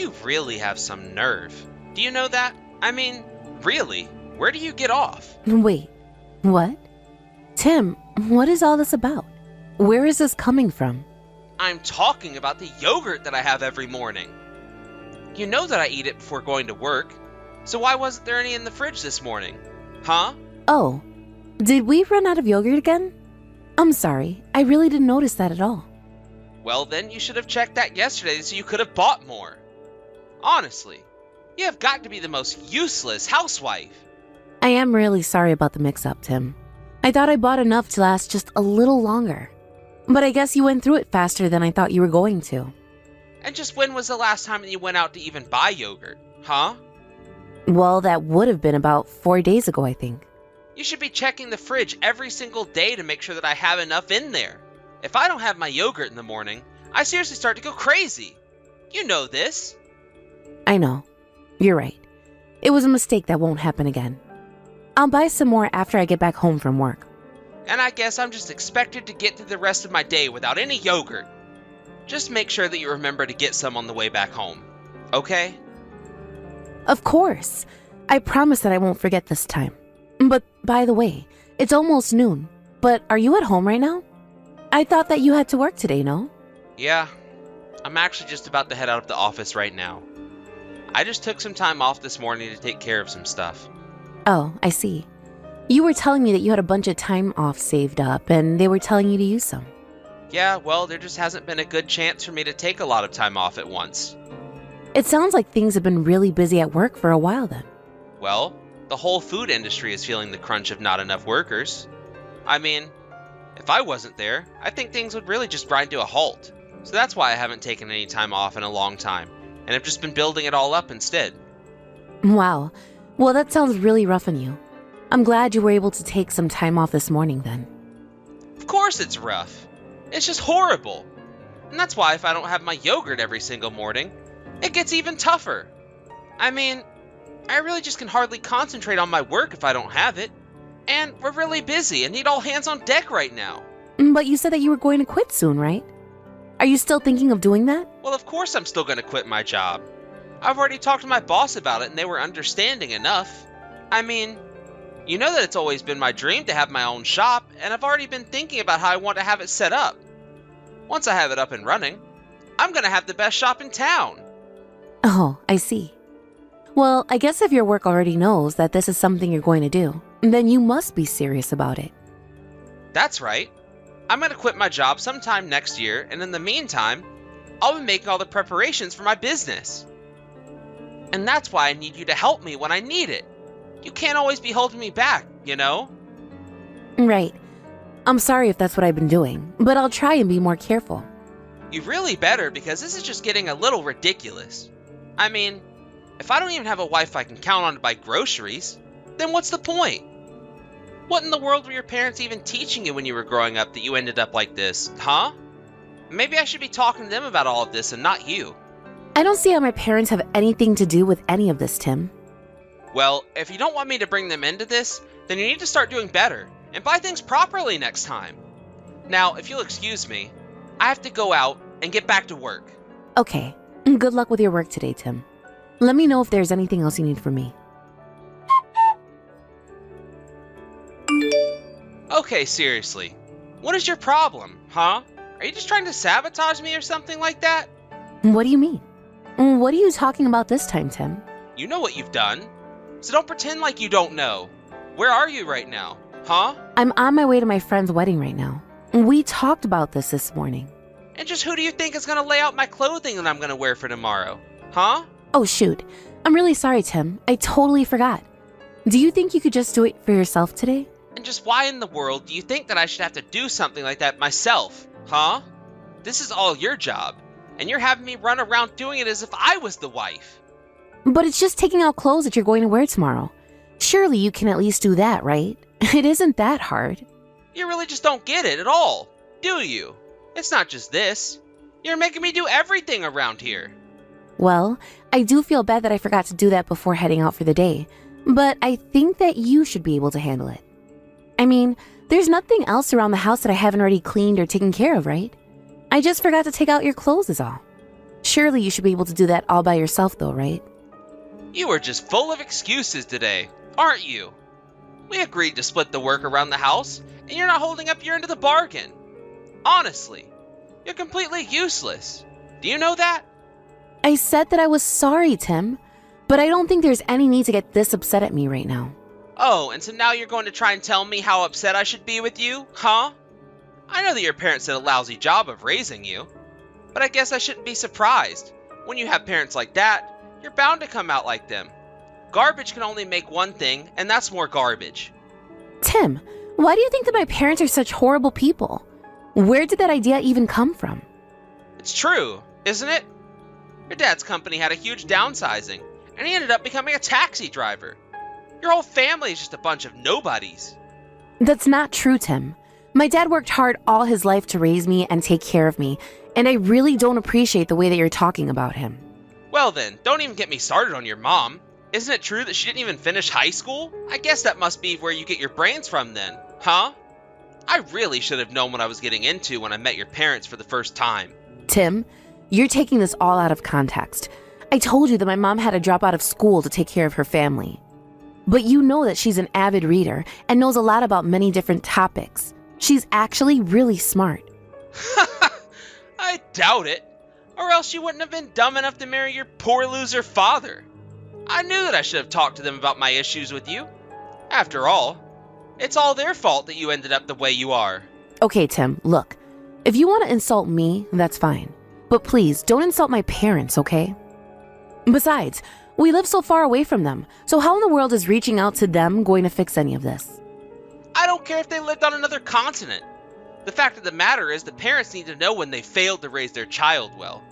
You really have some nerve. Do you know that? I mean, really, where do you get off? Wait, what? Tim, what is all this about? Where is this coming from? I'm talking about the yogurt that I have every morning. You know that I eat it before going to work, so why wasn't there any in the fridge this morning? Huh? Oh, did we run out of yogurt again? I'm sorry, I really didn't notice that at all. Well, then you should have checked that yesterday so you could have bought more. Honestly, you have got to be the most useless housewife. I am really sorry about the mix-up, Tim. I thought I bought enough to last just a little longer. But I guess you went through it faster than I thought you were going to. And just when was the last time that you went out to even buy yogurt, huh? Well, that would have been about 4 days ago, I think. You should be checking the fridge every single day to make sure that I have enough in there. If I don't have my yogurt in the morning, I seriously start to go crazy. You know this. I know. You're right. It was a mistake that won't happen again. I'll buy some more after I get back home from work. And I guess I'm just expected to get through the rest of my day without any yogurt. Just make sure that you remember to get some on the way back home. Okay? Of course. I promise that I won't forget this time. But by the way, it's almost noon. But are you at home right now? I thought that you had to work today, no? Yeah. I'm actually just about to head out of the office right now. I just took some time off this morning to take care of some stuff. Oh, I see. You were telling me that you had a bunch of time off saved up and they were telling you to use some. Yeah, well, there just hasn't been a good chance for me to take a lot of time off at once. It sounds like things have been really busy at work for a while then. Well, the whole food industry is feeling the crunch of not enough workers. I mean, if I wasn't there, I think things would really just grind to a halt. So that's why I haven't taken any time off in a long time, and I've just been building it all up instead. Wow. Well, that sounds really rough on you. I'm glad you were able to take some time off this morning then. Of course it's rough. It's just horrible. And that's why if I don't have my yogurt every single morning, it gets even tougher. I mean, I really just can hardly concentrate on my work if I don't have it. And we're really busy and need all hands on deck right now. But you said that you were going to quit soon, right? Are you still thinking of doing that? Well, of course I'm still going to quit my job. I've already talked to my boss about it and they were understanding enough. I mean, you know that it's always been my dream to have my own shop, and I've already been thinking about how I want to have it set up. Once I have it up and running, I'm going to have the best shop in town. Oh, I see. Well, I guess if your work already knows that this is something you're going to do, then you must be serious about it. That's right. I'm going to quit my job sometime next year, and in the meantime, I'll be making all the preparations for my business. And that's why I need you to help me when I need it. You can't always be holding me back, you know? Right. I'm sorry if that's what I've been doing, but I'll try and be more careful. You really better, because this is just getting a little ridiculous. I mean, if I don't even have a wife I can count on to buy groceries, then what's the point? What in the world were your parents even teaching you when you were growing up that you ended up like this, huh? Maybe I should be talking to them about all of this and not you. I don't see how my parents have anything to do with any of this, Tim. Well, if you don't want me to bring them into this, then you need to start doing better and buy things properly next time. Now, if you'll excuse me, I have to go out and get back to work. Okay. Good luck with your work today, Tim. Let me know if there's anything else you need from me. Okay, seriously. What is your problem, huh? Are you just trying to sabotage me or something like that? What do you mean? What are you talking about this time, Tim? You know what you've done. So don't pretend like you don't know. Where are you right now, huh? I'm on my way to my friend's wedding right now. We talked about this morning. And just who do you think is going to lay out my clothing that I'm going to wear for tomorrow, huh? Oh, shoot. I'm really sorry, Tim. I totally forgot. Do you think you could just do it for yourself today? And just why in the world do you think that I should have to do something like that myself, huh? This is all your job, and you're having me run around doing it as if I was the wife. But it's just taking out clothes that you're going to wear tomorrow. Surely you can at least do that, right? It isn't that hard. You really just don't get it at all, do you? It's not just this. You're making me do everything around here. Well, I do feel bad that I forgot to do that before heading out for the day, but I think that you should be able to handle it. I mean, there's nothing else around the house that I haven't already cleaned or taken care of, right? I just forgot to take out your clothes is all. Surely you should be able to do that all by yourself though, right? You are just full of excuses today, aren't you? We agreed to split the work around the house, and you're not holding up your end of the bargain. Honestly, you're completely useless. Do you know that? I said that I was sorry, Tim, but I don't think there's any need to get this upset at me right now. Oh, and so now you're going to try and tell me how upset I should be with you, huh? I know that your parents did a lousy job of raising you, but I guess I shouldn't be surprised. When you have parents like that, you're bound to come out like them. Garbage can only make one thing, and that's more garbage. Tim, why do you think that my parents are such horrible people? Where did that idea even come from? It's true, isn't it? Your dad's company had a huge downsizing, and he ended up becoming a taxi driver. Your whole family is just a bunch of nobodies. That's not true, Tim. My dad worked hard all his life to raise me and take care of me, and I really don't appreciate the way that you're talking about him. Well then, don't even get me started on your mom. Isn't it true that she didn't even finish high school? I guess that must be where you get your brains from then, huh? I really should have known what I was getting into when I met your parents for the first time. Tim, you're taking this all out of context. I told you that my mom had to drop out of school to take care of her family. But you know that she's an avid reader and knows a lot about many different topics. She's actually really smart. I doubt it. Or else she wouldn't have been dumb enough to marry your poor loser father. I knew that I should have talked to them about my issues with you. After all, it's all their fault that you ended up the way you are. Okay, Tim, look. If you want to insult me, that's fine. But please, don't insult my parents, okay? Besides, we live so far away from them, so how in the world is reaching out to them going to fix any of this? I don't care if they lived on another continent. The fact of the matter is the parents need to know when they failed to raise their child well.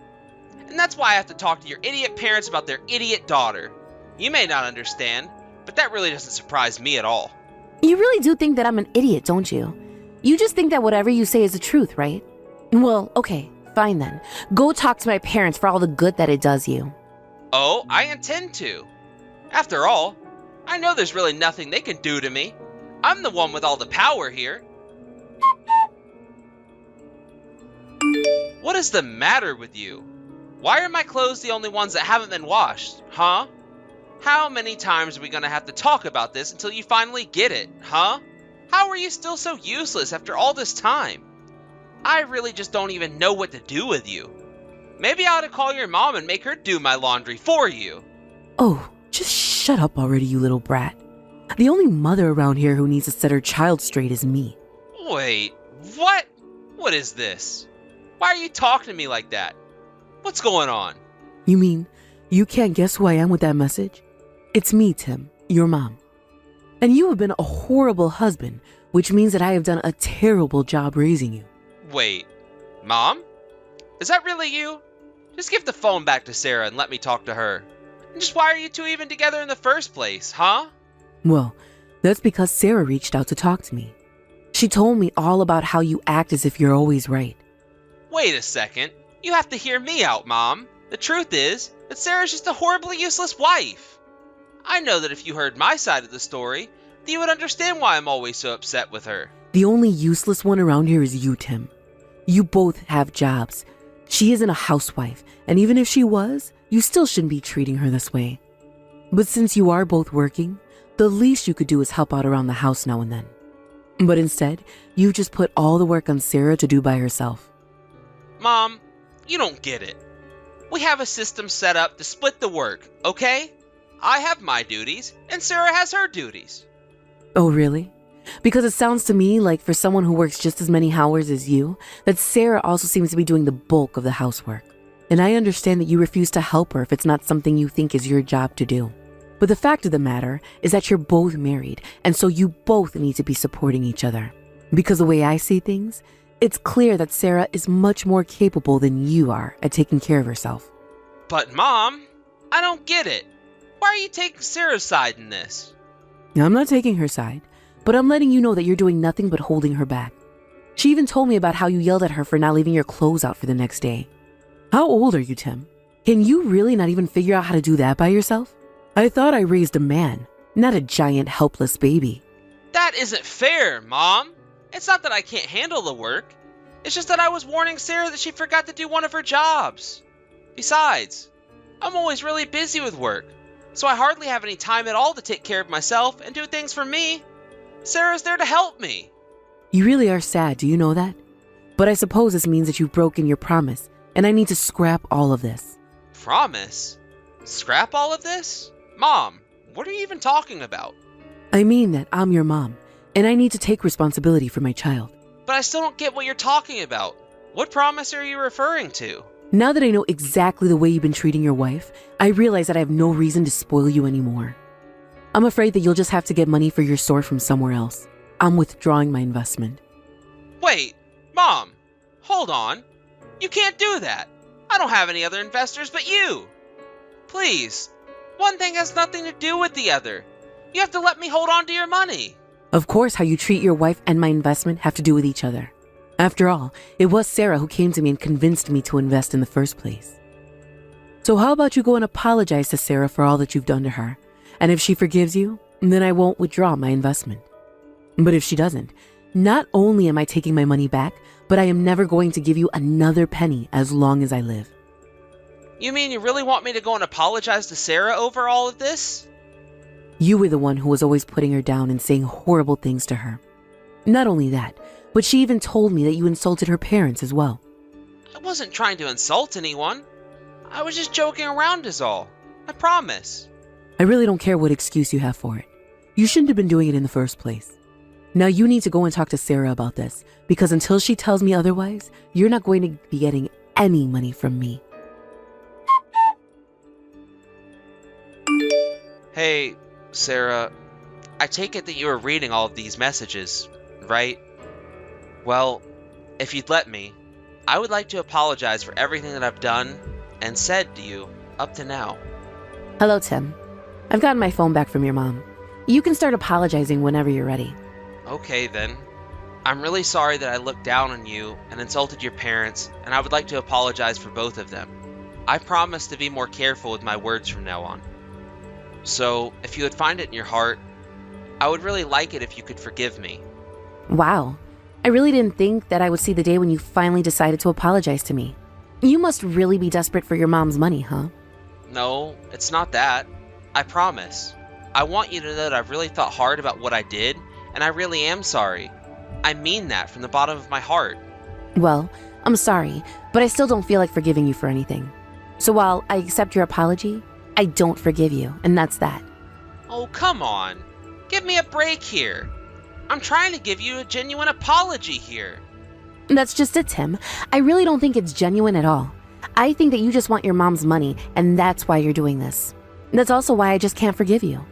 And that's why I have to talk to your idiot parents about their idiot daughter. You may not understand, but that really doesn't surprise me at all. You really do think that I'm an idiot, don't you? You just think that whatever you say is the truth, right? Well, okay, fine then. Go talk to my parents for all the good that it does you. Oh, I intend to. After all, I know there's really nothing they can do to me. I'm the one with all the power here. What is the matter with you? Why are my clothes the only ones that haven't been washed, huh? How many times are we gonna have to talk about this until you finally get it, huh? How are you still so useless after all this time? I really just don't even know what to do with you. Maybe I ought to call your mom and make her do my laundry for you. Oh, just shut up already, you little brat. The only mother around here who needs to set her child straight is me. Wait, what? What is this? Why are you talking to me like that? What's going on? You mean you can't guess who I am with that message? It's me, Tim, your mom. And you have been a horrible husband, which means that I have done a terrible job raising you. Wait, Mom? Is that really you? Just give the phone back to Sarah and let me talk to her. And just why are you two even together in the first place, huh? Well, that's because Sarah reached out to talk to me. She told me all about how you act as if you're always right. Wait a second. You have to hear me out, Mom. The truth is that Sarah's just a horribly useless wife. I know that if you heard my side of the story, that you would understand why I'm always so upset with her. The only useless one around here is you, Tim. You both have jobs. She isn't a housewife, and even if she was, you still shouldn't be treating her this way. But since you are both working, the least you could do is help out around the house now and then. But instead, you just put all the work on Sarah to do by herself. Mom, you don't get it. We have a system set up to split the work, okay? I have my duties, and Sarah has her duties. Oh, really? Because it sounds to me like for someone who works just as many hours as you, that Sarah also seems to be doing the bulk of the housework. And I understand that you refuse to help her if it's not something you think is your job to do. But the fact of the matter is that you're both married, and so you both need to be supporting each other. Because the way I see things, it's clear that Sarah is much more capable than you are at taking care of herself. But Mom, I don't get it. Why are you taking Sarah's side in this? I'm not taking her side, but I'm letting you know that you're doing nothing but holding her back. She even told me about how you yelled at her for not leaving your clothes out for the next day. How old are you, Tim? Can you really not even figure out how to do that by yourself? I thought I raised a man, not a giant helpless baby. That isn't fair, Mom. It's not that I can't handle the work. It's just that I was warning Sarah that she forgot to do one of her jobs. Besides, I'm always really busy with work, so I hardly have any time at all to take care of myself and do things for me. Sarah's there to help me. You really are sad, do you know that? But I suppose this means that you've broken your promise, and I need to scrap all of this. Promise? Scrap all of this? Mom, what are you even talking about? I mean that I'm your mom, and I need to take responsibility for my child. But I still don't get what you're talking about. What promise are you referring to? Now that I know exactly the way you've been treating your wife, I realize that I have no reason to spoil you anymore. I'm afraid that you'll just have to get money for your store from somewhere else. I'm withdrawing my investment. Wait, Mom, hold on. You can't do that. I don't have any other investors but you. Please, one thing has nothing to do with the other. You have to let me hold on to your money. Of course, how you treat your wife and my investment have to do with each other. After all, it was Sarah who came to me and convinced me to invest in the first place. So how about you go and apologize to Sarah for all that you've done to her? And if she forgives you, then I won't withdraw my investment. But if she doesn't, not only am I taking my money back, but I am never going to give you another penny as long as I live. You mean you really want me to go and apologize to Sarah over all of this? You were the one who was always putting her down and saying horrible things to her. Not only that, but she even told me that you insulted her parents as well. I wasn't trying to insult anyone. I was just joking around is all. I promise. I really don't care what excuse you have for it. You shouldn't have been doing it in the first place. Now you need to go and talk to Sarah about this, because until she tells me otherwise, you're not going to be getting any money from me. Hey, Sarah, I take it that you were reading all of these messages, right? Well, if you'd let me, I would like to apologize for everything that I've done and said to you up to now. Hello, Tim. I've gotten my phone back from your mom. You can start apologizing whenever you're ready. Okay, then. I'm really sorry that I looked down on you and insulted your parents, and I would like to apologize for both of them. I promise to be more careful with my words from now on. So, if you would find it in your heart, I would really like it if you could forgive me. Wow. I really didn't think that I would see the day when you finally decided to apologize to me. You must really be desperate for your mom's money, huh? No, it's not that. I promise. I want you to know that I've really thought hard about what I did, and I really am sorry. I mean that from the bottom of my heart. Well, I'm sorry, but I still don't feel like forgiving you for anything. So while I accept your apology, I don't forgive you, and that's that. Oh, come on. Give me a break here. I'm trying to give you a genuine apology here. That's just it, Tim. I really don't think it's genuine at all. I think that you just want your mom's money, and that's why you're doing this. That's also why I just can't forgive you.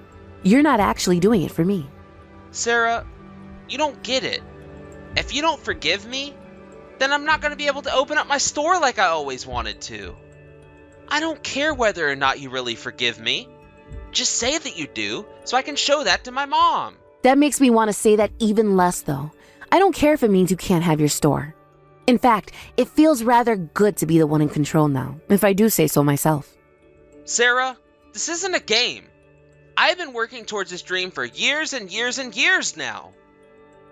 You're not actually doing it for me. Sarah, you don't get it. If you don't forgive me, then I'm not going to be able to open up my store like I always wanted to. I don't care whether or not you really forgive me. Just say that you do, so I can show that to my mom. That makes me want to say that even less, though. I don't care if it means you can't have your store. In fact, it feels rather good to be the one in control now, if I do say so myself. Sarah, this isn't a game. I've been working towards this dream for years and years and years now.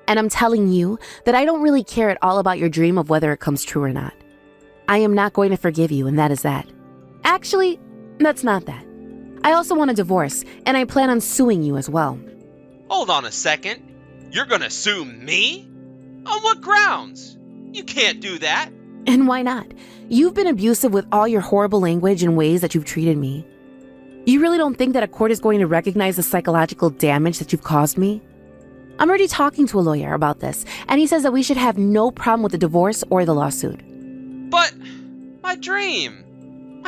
And I'm telling you that I don't really care at all about your dream of whether it comes true or not. I am not going to forgive you, and that is that. Actually, that's not that. I also want a divorce, and I plan on suing you as well. Hold on a second. You're gonna sue me? On what grounds? You can't do that. And why not? You've been abusive with all your horrible language and ways that you've treated me. You really don't think that a court is going to recognize the psychological damage that you've caused me? I'm already talking to a lawyer about this, and he says that we should have no problem with the divorce or the lawsuit. But my dream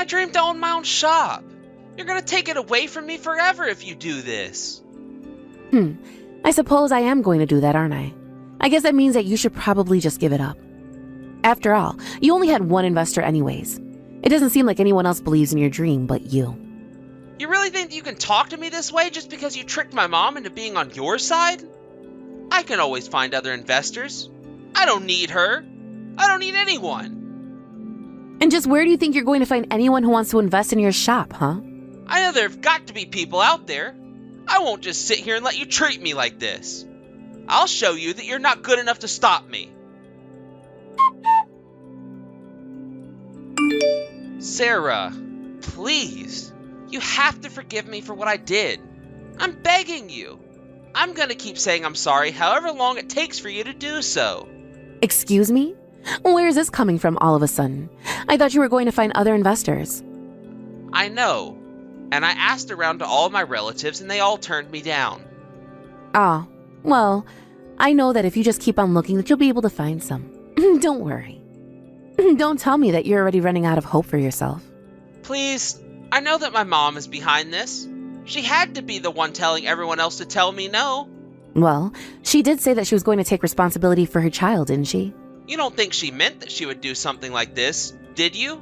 to own my own shop. You're gonna take it away from me forever if you do this. I suppose I am going to do that, aren't I? I guess that means that you should probably just give it up. After all, you only had one investor anyways. It doesn't seem like anyone else believes in your dream but you. You really think that you can talk to me this way just because you tricked my mom into being on your side? I can always find other investors. I don't need her. I don't need anyone. And just where do you think you're going to find anyone who wants to invest in your shop, huh? I know there have got to be people out there. I won't just sit here and let you treat me like this. I'll show you that you're not good enough to stop me. Sarah, please. You have to forgive me for what I did. I'm begging you. I'm gonna keep saying I'm sorry however long it takes for you to do so. Excuse me? Where is this coming from all of a sudden? I thought you were going to find other investors. I know. And I asked around to all of my relatives and they all turned me down. Ah, well, I know that if you just keep on looking that you'll be able to find some. Don't worry. Don't tell me that you're already running out of hope for yourself. Please, I know that my mom is behind this. She had to be the one telling everyone else to tell me no. Well, she did say that she was going to take responsibility for her child, didn't she? You don't think she meant that she would do something like this, did you?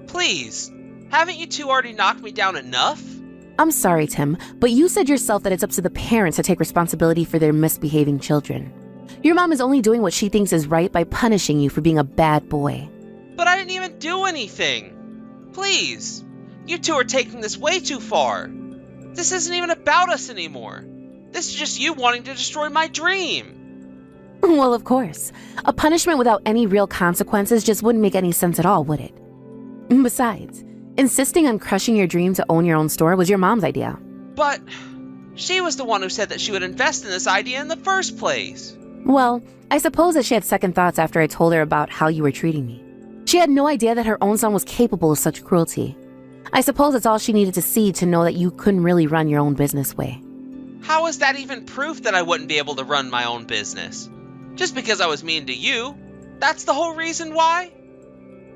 Please, haven't you two already knocked me down enough? I'm sorry, Tim, but you said yourself that it's up to the parents to take responsibility for their misbehaving children. Your mom is only doing what she thinks is right by punishing you for being a bad boy. But I didn't even do anything. Please, you two are taking this way too far. This isn't even about us anymore. This is just you wanting to destroy my dream. Well, of course. A punishment without any real consequences just wouldn't make any sense at all, would it? Besides, insisting on crushing your dream to own your own store was your mom's idea. But she was the one who said that she would invest in this idea in the first place. Well, I suppose that she had second thoughts after I told her about how you were treating me. She had no idea that her own son was capable of such cruelty. I suppose that's all she needed to see to know that you couldn't really run your own business way. How is that even proof that I wouldn't be able to run my own business? Just because I was mean to you, that's the whole reason why?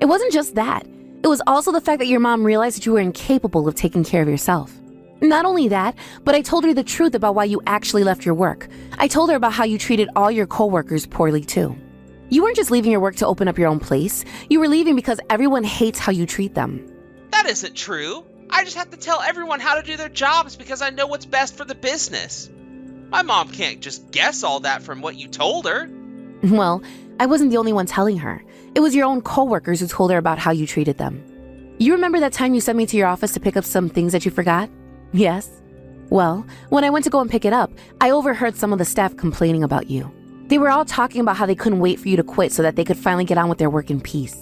It wasn't just that. It was also the fact that your mom realized that you were incapable of taking care of yourself. Not only that, but I told her the truth about why you actually left your work. I told her about how you treated all your coworkers poorly too. You weren't just leaving your work to open up your own place. You were leaving because everyone hates how you treat them. That isn't true. I just have to tell everyone how to do their jobs because I know what's best for the business. My mom can't just guess all that from what you told her. Well, I wasn't the only one telling her. It was your own coworkers who told her about how you treated them. You remember that time you sent me to your office to pick up some things that you forgot? Yes? Well, when I went to go and pick it up, I overheard some of the staff complaining about you. They were all talking about how they couldn't wait for you to quit so that they could finally get on with their work in peace.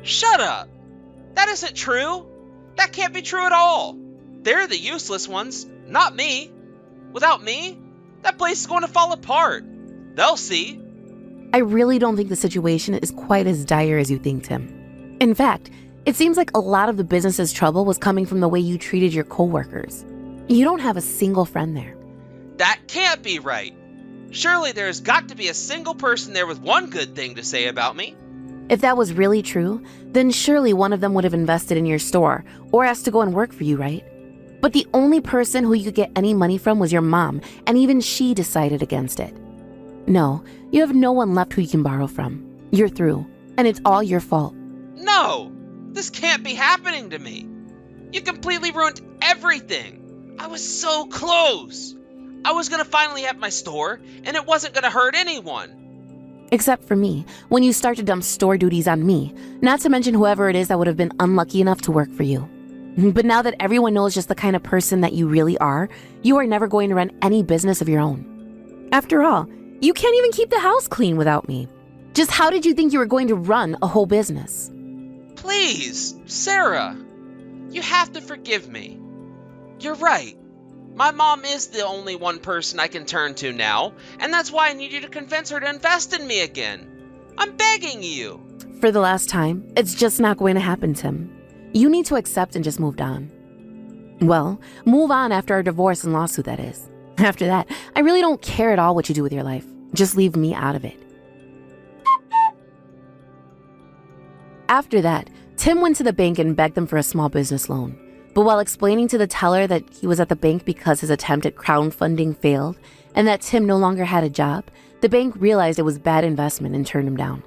Shut up! That isn't true! That can't be true at all! They're the useless ones, not me. Without me, that place is going to fall apart. They'll see. I really don't think the situation is quite as dire as you think, Tim. In fact, it seems like a lot of the business's trouble was coming from the way you treated your coworkers. You don't have a single friend there. That can't be right. Surely there's got to be a single person there with one good thing to say about me. If that was really true, then surely one of them would have invested in your store or asked to go and work for you, right? But the only person who you could get any money from was your mom, and even she decided against it. No, you have no one left who you can borrow from. You're through, and it's all your fault. No! This can't be happening to me. You completely ruined everything. I was so close. I was going to finally have my store, and it wasn't going to hurt anyone. Except for me, when you start to dump store duties on me, not to mention whoever it is that would have been unlucky enough to work for you. But now that everyone knows just the kind of person that you really are, you are never going to run any business of your own. After all, you can't even keep the house clean without me. Just how did you think you were going to run a whole business? Please, Sarah, you have to forgive me. You're right. My mom is the only one person I can turn to now, and that's why I need you to convince her to invest in me again. I'm begging you. For the last time, it's just not going to happen, Tim. You need to accept and just move on. Well, move on after our divorce and lawsuit, that is. After that, I really don't care at all what you do with your life. Just leave me out of it. After that, Tim went to the bank and begged them for a small business loan. But while explaining to the teller that he was at the bank because his attempt at crowdfunding failed and that Tim no longer had a job, the bank realized it was bad investment and turned him down.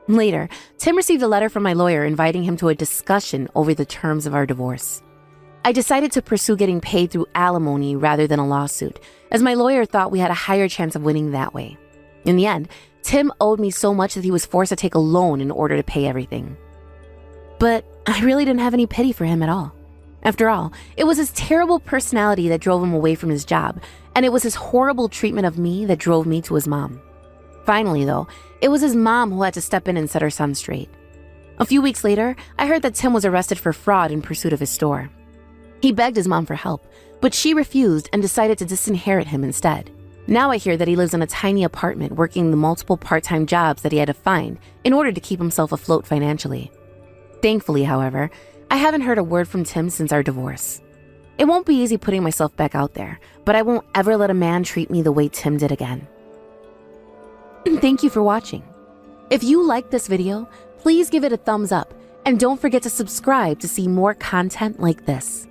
Later, Tim received a letter from my lawyer inviting him to a discussion over the terms of our divorce. I decided to pursue getting paid through alimony rather than a lawsuit, as my lawyer thought we had a higher chance of winning that way. In the end, Tim owed me so much that he was forced to take a loan in order to pay everything. But I really didn't have any pity for him at all. After all, it was his terrible personality that drove him away from his job, and it was his horrible treatment of me that drove me to his mom. Finally, though, it was his mom who had to step in and set her son straight. A few weeks later, I heard that Tim was arrested for fraud in pursuit of his store. He begged his mom for help, but she refused and decided to disinherit him instead. Now I hear that he lives in a tiny apartment working the multiple part-time jobs that he had to find in order to keep himself afloat financially. Thankfully, however, I haven't heard a word from Tim since our divorce. It won't be easy putting myself back out there, but I won't ever let a man treat me the way Tim did again. Thank you for watching. If you liked this video, please give it a thumbs up and don't forget to subscribe to see more content like this.